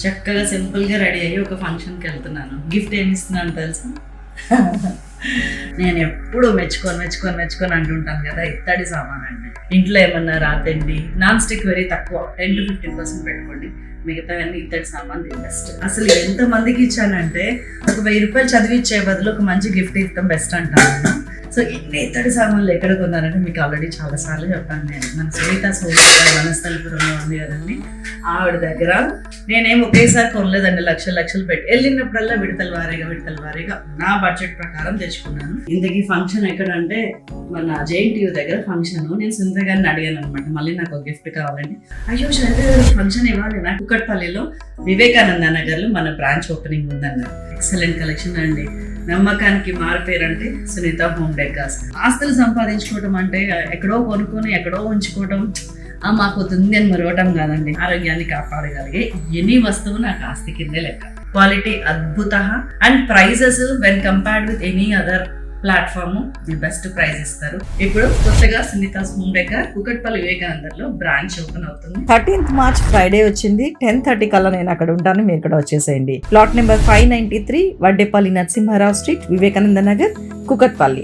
చక్కగా సింపుల్గా రెడీ అయ్యి ఒక ఫంక్షన్కి వెళ్తున్నాను. గిఫ్ట్ ఏమి ఇస్తున్నాను తెలుసా? నేను ఎప్పుడు మెచ్చుకొని అంటుంటాను కదా, ఇత్తడి సామాన్ అండి. ఇంట్లో ఏమన్నా రాతండి, నాన్ స్టిక్ వెరీ తక్కువ, 10 to 15% పెట్టుకోండి. మిగతావన్నీ ఇత్తడి సామాన్ ది బెస్ట్. అసలు ఎంత మందికి ఇచ్చానంటే, ఒక 1000 రూపాయలు చదివిచ్చే బదులు ఒక మంచి గిఫ్ట్ ఇవ్వడం బెస్ట్ అంటాను. సో ఇన్ని ఇత్తడి సామాన్లు ఎక్కడ కొన్నారంటే మీకు ఆల్రెడీ చాలా సార్లు చెప్పాను. నేను మన సునీత వనస్థలిపురంలో ఉంది కదండి, ఆవిడ దగ్గర నేనేం ఒకేసారి కొనలేదండి. లక్షలు పెట్టి వెళ్ళినప్పుడల్లా విడతల వారీగా నా బడ్జెట్ ప్రకారం తెచ్చుకున్నాను. ఇంతకీ ఫంక్షన్ ఎక్కడంటే మన JNTU దగ్గర ఫంక్షన్. నేను సునీత గారిని అడిగాను అనమాట, మళ్ళీ నాకు ఒక గిఫ్ట్ కావాలండి. అయ్యో శైలజ గారు ఫంక్షన్ ఇవ్వాలి, నాకు కుకట్పల్లిలో వివేకానంద నగర్లో మన బ్రాంచ్ ఓపెనింగ్ ఉందన్నారు. ఎక్సలెంట్ కలెక్షన్ అండి. నమ్మకానికి మారిపోయారంటే సునీత హోమ్ డెకార్స్. ఆస్తులు సంపాదించుకోవటం అంటే ఎక్కడో కొనుక్కొని ఎక్కడో ఉంచుకోవటం, మాకు ఉంది అని మరవటం కాదండి. ఆరోగ్యాన్ని కాపాడగలిగే ఎనీ వస్తువు నాకు ఆస్తి కిందే లెక్క. క్వాలిటీ అద్భుత and prices when compared with any other platform best price ఇస్తారు. ఇప్పుడు కొత్తగా సునీతాస్ హోమ్ డెకార్ కుకట్పల్లి వివేకానందర్లో బ్రాంచ్ ఓపెన్ అవుతుంది. 13th March ఫ్రైడే వచ్చింది. 10:30 కల్లా నేను అక్కడ ఉంటాను, మీరు ఇక్కడ వచ్చేసేయండి. Plot number 593 Vaddepalli Narasimharao street, Vivekananda Nagar, Kukatpally.